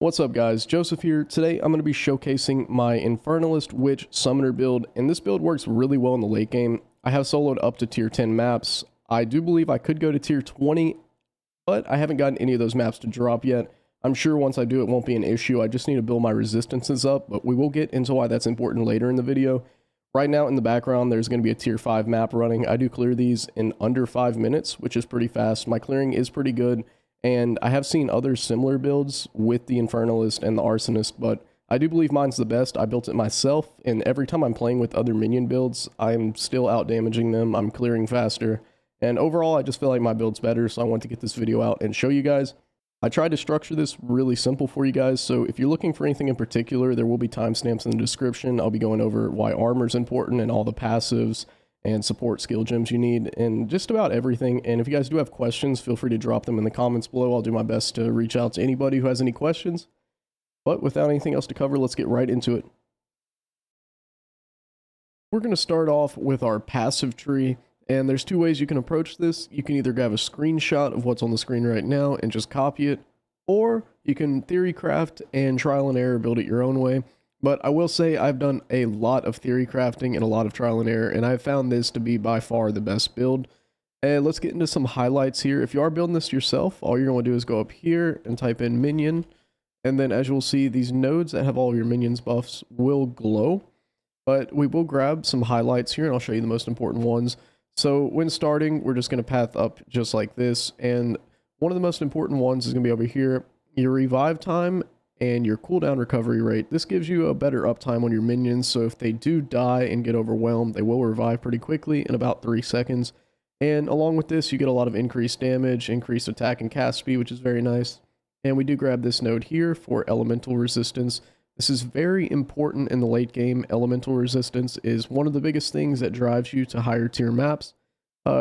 What's up guys, Joseph here. Today I'm going to be showcasing my Infernalist Witch Summoner build, and this build works really well in the late game. I have soloed up to tier 10 maps. I do believe I could go to tier 20, but I haven't gotten any of those maps to drop yet. I'm sure once I do it won't be an issue. I just need to build my resistances up, but we will get into why that's important later in the video. Right now in the background there's going to be a tier 5 map running. I do clear these in under 5 minutes, which is pretty fast. My clearing is pretty good. And I have seen other similar builds with the Infernalist and the Arsonist, but I do believe mine's the best. I built it myself, and every time I'm playing with other minion builds, I'm still out damaging them, I'm clearing faster, and overall I just feel like my build's better, so I want to get this video out and show you guys. I tried to structure this really simple for you guys, so if you're looking for anything in particular, there will be timestamps in the description. I'll be going over why armor's important and all the passives and support skill gems you need, and just about everything. And if you guys do have questions, feel free to drop them in the comments below. I'll do my best to reach out to anybody who has any questions. But without anything else to cover, let's get right into it. We're going to start off with our passive tree, and there's two ways you can approach this. You can either grab a screenshot of what's on the screen right now and just copy it, or you can theory craft and trial and error build it your own way. But I will say I've done a lot of theory crafting and a lot of trial and error, and I've found this to be by far the best build. And let's get into some highlights here. If you are building this yourself, all you're going to do is go up here and type in minion. And then as you'll see, these nodes that have all of your minions buffs will glow. But we will grab some highlights here, and I'll show you the most important ones. So when starting, we're just going to path up just like this. And one of the most important ones is going to be over here, your revive time and your cooldown recovery rate. This gives you a better uptime on your minions, so if they do die and get overwhelmed, they will revive pretty quickly in about 3 seconds. And along with this, you get a lot of increased damage, increased attack and cast speed, which is very nice. And we do grab this node here for elemental resistance. This is very important in the late game. Elemental resistance is one of the biggest things that drives you to higher tier maps.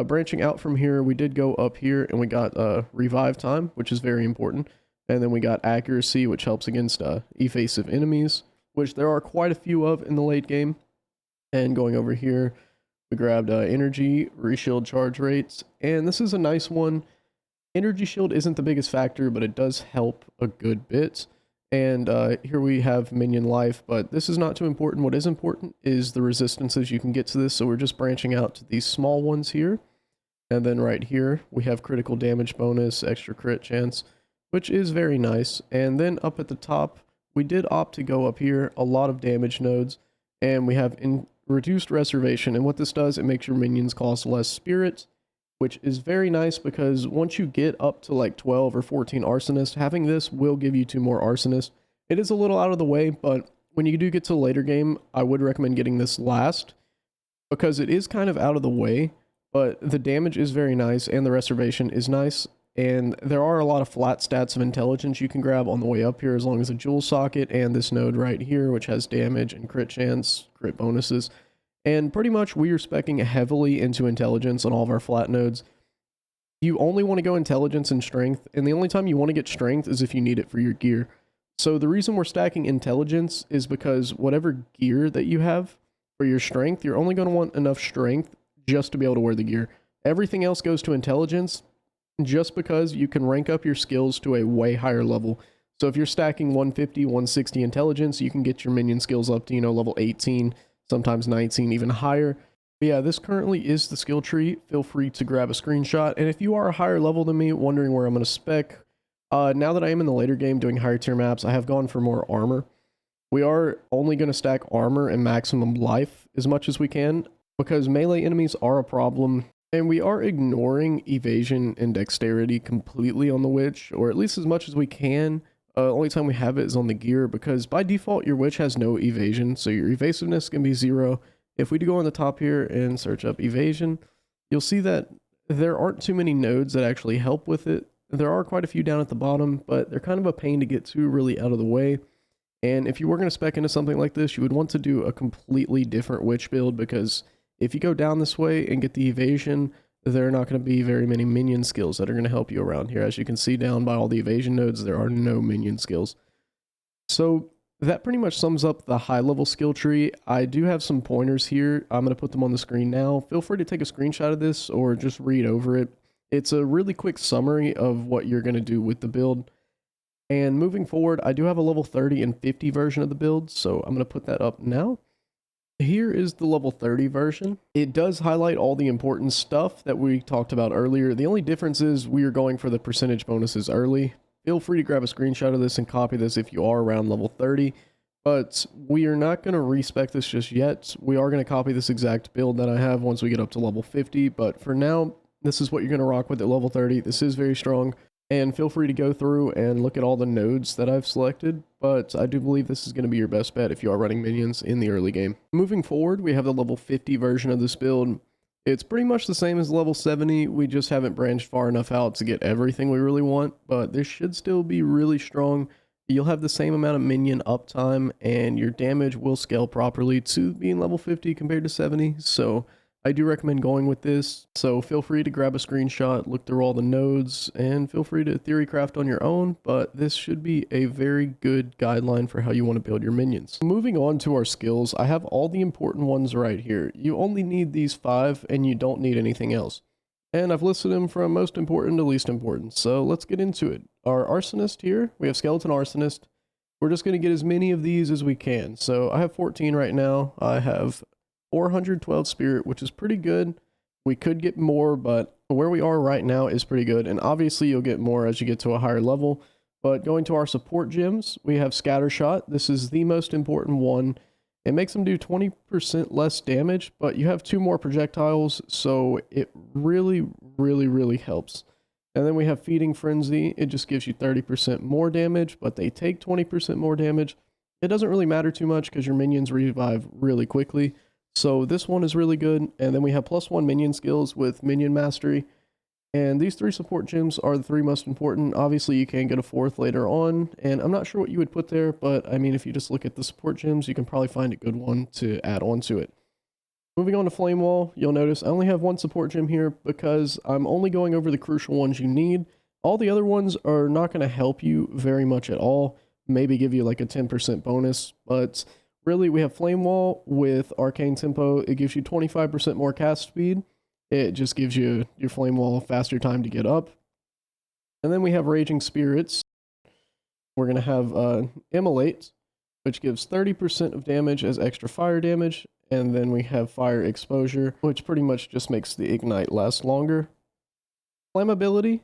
Branching out from here, we did go up here and we got revive time, which is very important. And then we got accuracy, which helps against evasive enemies, which there are quite a few of in the late game. And going over here, we grabbed energy, reshield charge rates, and this is a nice one. Energy shield isn't the biggest factor, but it does help a good bit. And here we have minion life, but this is not too important. What is important is the resistances you can get to this, so we're just branching out to these small ones here. And then right here, we have critical damage bonus, extra crit chance, which is very nice. And then up at the top, we did opt to go up here, a lot of damage nodes, and we have reduced reservation. And what this does, it makes your minions cost less spirit, which is very nice because once you get up to like 12 or 14 arsonists, having this will give you 2 more arsonists. It is a little out of the way, but when you do get to the later game, I would recommend getting this last because it is kind of out of the way, but the damage is very nice and the reservation is nice. And there are a lot of flat stats of intelligence you can grab on the way up here, as long as a jewel socket and this node right here, which has damage and crit chance, crit bonuses. And pretty much we are speccing heavily into intelligence on all of our flat nodes. You only want to go intelligence and strength, and the only time you want to get strength is if you need it for your gear. So the reason we're stacking intelligence is because whatever gear that you have for your strength, you're only going to want enough strength just to be able to wear the gear. Everything else goes to intelligence, just because you can rank up your skills to a way higher level. So if you're stacking 150, 160 intelligence, you can get your minion skills up to, level 18, sometimes 19, even higher. But yeah, this currently is the skill tree. Feel free to grab a screenshot. And if you are a higher level than me, wondering where I'm going to spec, now that I am in the later game doing higher tier maps, I have gone for more armor. We are only going to stack armor and maximum life as much as we can, because melee enemies are a problem. And we are ignoring evasion and dexterity completely on the witch, or at least as much as we can. Only time we have it is on the gear, because by default your witch has no evasion, so your evasiveness can be 0. If we do go on the top here and search up evasion, you'll see that there aren't too many nodes that actually help with it. There are quite a few down at the bottom, but they're kind of a pain to get to, really out of the way. And if you were going to spec into something like this, you would want to do a completely different witch build, because if you go down this way and get the evasion, there are not going to be very many minion skills that are going to help you around here. As you can see down by all the evasion nodes, there are no minion skills. So that pretty much sums up the high level skill tree. I do have some pointers here. I'm going to put them on the screen now. Feel free to take a screenshot of this or just read over it. It's a really quick summary of what you're going to do with the build. And moving forward, I do have a level 30 and 50 version of the build, so I'm going to put that up now. Here is the level 30 version. It does highlight all the important stuff that we talked about earlier. The only difference is we are going for the percentage bonuses early. Feel free to grab a screenshot of this and copy this if you are around level 30. But we are not going to respec this just yet. We are going to copy this exact build that I have once we get up to level 50. But for now, this is what you're going to rock with at level 30. This is very strong. And feel free to go through and look at all the nodes that I've selected, but I do believe this is going to be your best bet if you are running minions in the early game. Moving forward, we have the level 50 version of this build. It's pretty much the same as level 70, we just haven't branched far enough out to get everything we really want, but this should still be really strong. You'll have the same amount of minion uptime, and your damage will scale properly to being level 50 compared to 70, so I do recommend going with this, so feel free to grab a screenshot, look through all the nodes, and feel free to theorycraft on your own, but this should be a very good guideline for how you want to build your minions. Moving on to our skills, I have all the important ones right here. You only need these 5, and you don't need anything else. And I've listed them from most important to least important, so let's get into it. Our Arsonist here, we have Skeleton Arsonist. We're just going to get as many of these as we can. So I have 14 right now. I have 412 spirit, which is pretty good. We could get more, but where we are right now is pretty good. And obviously you'll get more as you get to a higher level. But going to our support gems, we have Scattershot. This is the most important one. It makes them do 20% less damage, but you have 2 more projectiles, so it really, really helps. And then we have Feeding Frenzy. It just gives you 30% more damage, but they take 20% more damage. It doesn't really matter too much because your minions revive really quickly. So this one is really good, and then we have +1 minion skills with Minion Mastery, and these 3 support gems are the 3 most important. Obviously you can get a 4th later on, and I'm not sure what you would put there, but I mean if you just look at the support gems, you can probably find a good one to add on to it. Moving on to Flame Wall, you'll notice I only have 1 support gem here because I'm only going over the crucial ones you need. All the other ones are not going to help you very much at all, maybe give you like a 10% bonus, but really, we have Flame Wall with Arcane Tempo. It gives you 25% more cast speed. It just gives you your Flame Wall faster time to get up. And then we have Raging Spirits. We're going to have Immolate, which gives 30% of damage as extra fire damage. And then we have Fire Exposure, which pretty much just makes the Ignite last longer. Flammability.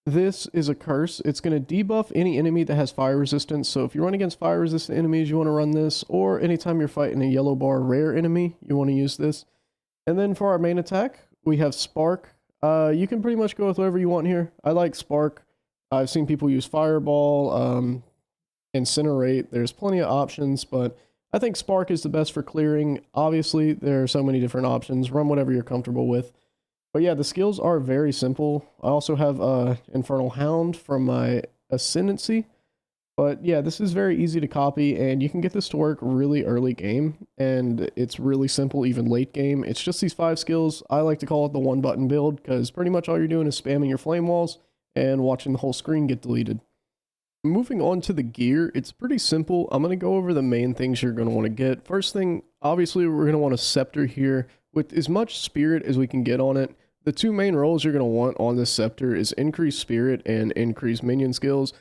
This is a curse. It's going to debuff any enemy that has fire resistance. So if you run against fire resistant enemies, you want to run this. Or anytime you're fighting a yellow bar rare enemy, you want to use this. And then for our main attack, we have Spark. You can pretty much go with whatever you want here. I like Spark. I've seen people use Fireball, Incinerate. There's plenty of options, but I think Spark is the best for clearing. Obviously, there are so many different options. Run whatever you're comfortable with. But yeah, the skills are very simple. I also have Infernal Hound from my Ascendancy. But yeah, this is very easy to copy, and you can get this to work really early game, and it's really simple even late game. It's just these 5 skills. I like to call it the 1-button build, because pretty much all you're doing is spamming your flame walls and watching the whole screen get deleted. Moving on to the gear, it's pretty simple. I'm going to go over the main things you're going to want to get. First thing, obviously we're going to want a scepter here with as much spirit as we can get on it. The 2 main roles you're going to want on this scepter is increased spirit and increased minion skills.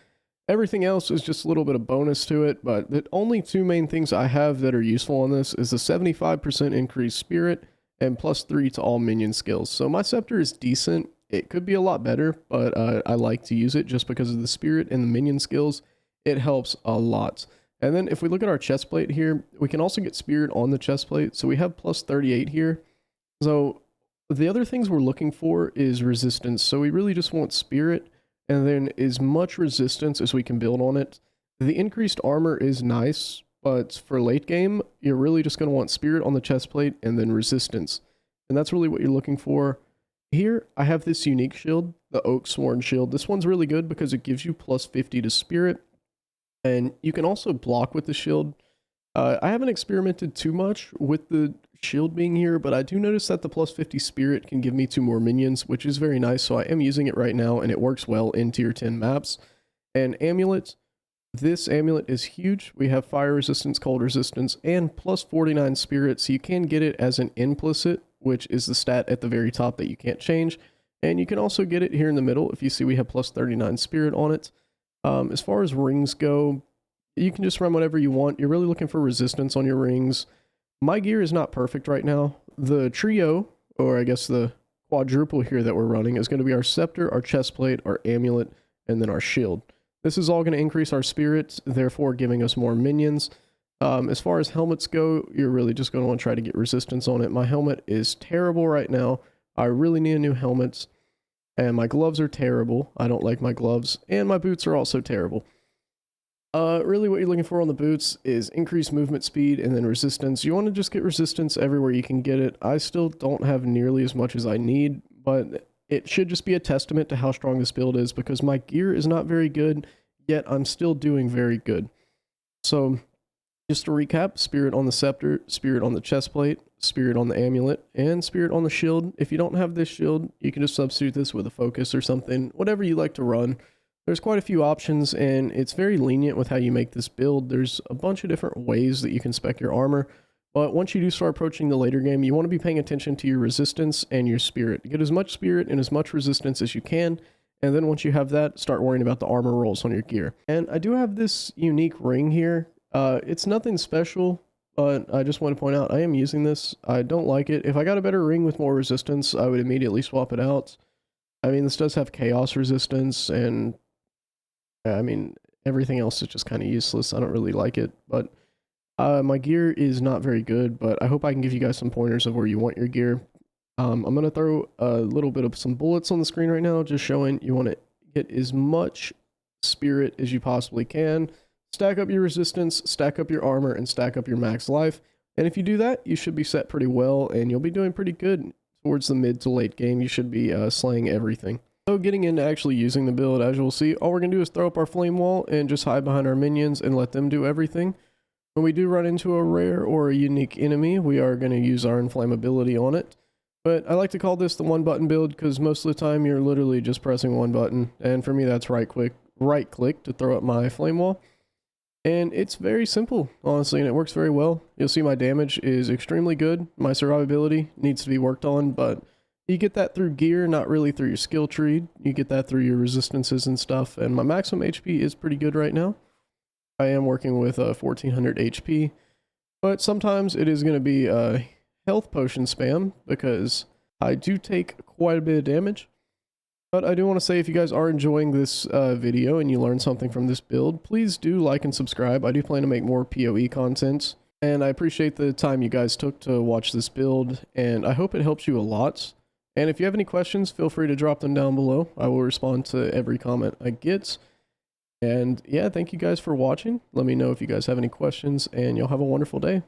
Everything else is just a little bit of bonus to it, but the only 2 main things I have that are useful on this is the 75% increased spirit and +3 to all minion skills. So my scepter is decent. It could be a lot better, but I like to use it just because of the spirit and the minion skills. It helps a lot. And then if we look at our chest plate here, we can also get spirit on the chest plate. So we have +38 here. So the other things we're looking for is resistance. So we really just want spirit and then as much resistance as we can build on it. The increased armor is nice, but for late game, you're really just going to want spirit on the chest plate and then resistance. And that's really what you're looking for. Here, I have this unique shield, the Oak Sworn Shield. This one's really good because it gives you +50 to spirit. And you can also block with the shield. I haven't experimented too much with the shield being here, but I do notice that the +50 spirit can give me 2 more minions, which is very nice. So I am using it right now, and it works well in tier 10 maps. And amulet, this amulet is huge. We have fire resistance, cold resistance, and +49 spirit. So you can get it as an implicit, which is the stat at the very top that you can't change. And you can also get it here in the middle. If you see, we have +39 spirit on it. As far as rings go, you can just run whatever you want. You're really looking for resistance on your rings. My gear is not perfect right now. The trio, or I guess the quadruple here that we're running, is going to be our scepter, our chest plate, our amulet, and then our shield. This is all going to increase our spirits, therefore giving us more minions. As far as helmets go, you're really just going to want to try to get resistance on it. My helmet is terrible right now. I really need a new helmet. And my gloves are terrible. I don't like my gloves. And my boots are also terrible. Really what you're looking for on the boots is increased movement speed and then resistance. You want to just get resistance everywhere you can get it. I still don't have nearly as much as I need, but it should just be a testament to how strong this build is because my gear is not very good, yet I'm still doing very good. So, just to recap, Spirit on the Scepter, Spirit on the Chestplate, Spirit on the Amulet, and Spirit on the Shield. If you don't have this shield, you can just substitute this with a Focus or something, whatever you like to run. There's quite a few options, and it's very lenient with how you make this build. There's a bunch of different ways that you can spec your armor, but once you do start approaching the later game, you want to be paying attention to your resistance and your spirit. Get as much spirit and as much resistance as you can, and then once you have that, start worrying about the armor rolls on your gear. And I do have this unique ring here. It's nothing special, but I just want to point out I am using this. I don't like it. If I got a better ring with more resistance, I would immediately swap it out. I mean, this does have chaos resistance, and I mean, everything else is just kind of useless. I don't really like it, but my gear is not very good, but I hope I can give you guys some pointers of where you want your gear. I'm going to throw a little bit of some bullets on the screen right now, just showing you want to get as much spirit as you possibly can. Stack up your resistance, stack up your armor, and stack up your max life. And if you do that, you should be set pretty well, and you'll be doing pretty good towards the mid to late game. You should be slaying everything. So getting into actually using the build, as you'll see, all we're going to do is throw up our flame wall and just hide behind our minions and let them do everything. When we do run into a rare or a unique enemy, we are going to use our inflammability on it. But I like to call this the one button build because most of the time you're literally just pressing one button. And for me, that's right click to throw up my flame wall. And it's very simple, honestly, and it works very well. You'll see my damage is extremely good. My survivability needs to be worked on, but you get that through gear, not really through your skill tree. You get that through your resistances and stuff, and my maximum HP is pretty good right now. I am working with 1400 HP, but sometimes it is going to be health potion spam because I do take quite a bit of damage. But I do want to say if you guys are enjoying this video and you learned something from this build, please do like and subscribe. I do plan to make more POE content, and I appreciate the time you guys took to watch this build, and I hope it helps you a lot. And if you have any questions, feel free to drop them down below. I will respond to every comment I get. And yeah, thank you guys for watching. Let me know if you guys have any questions, and you'll have a wonderful day.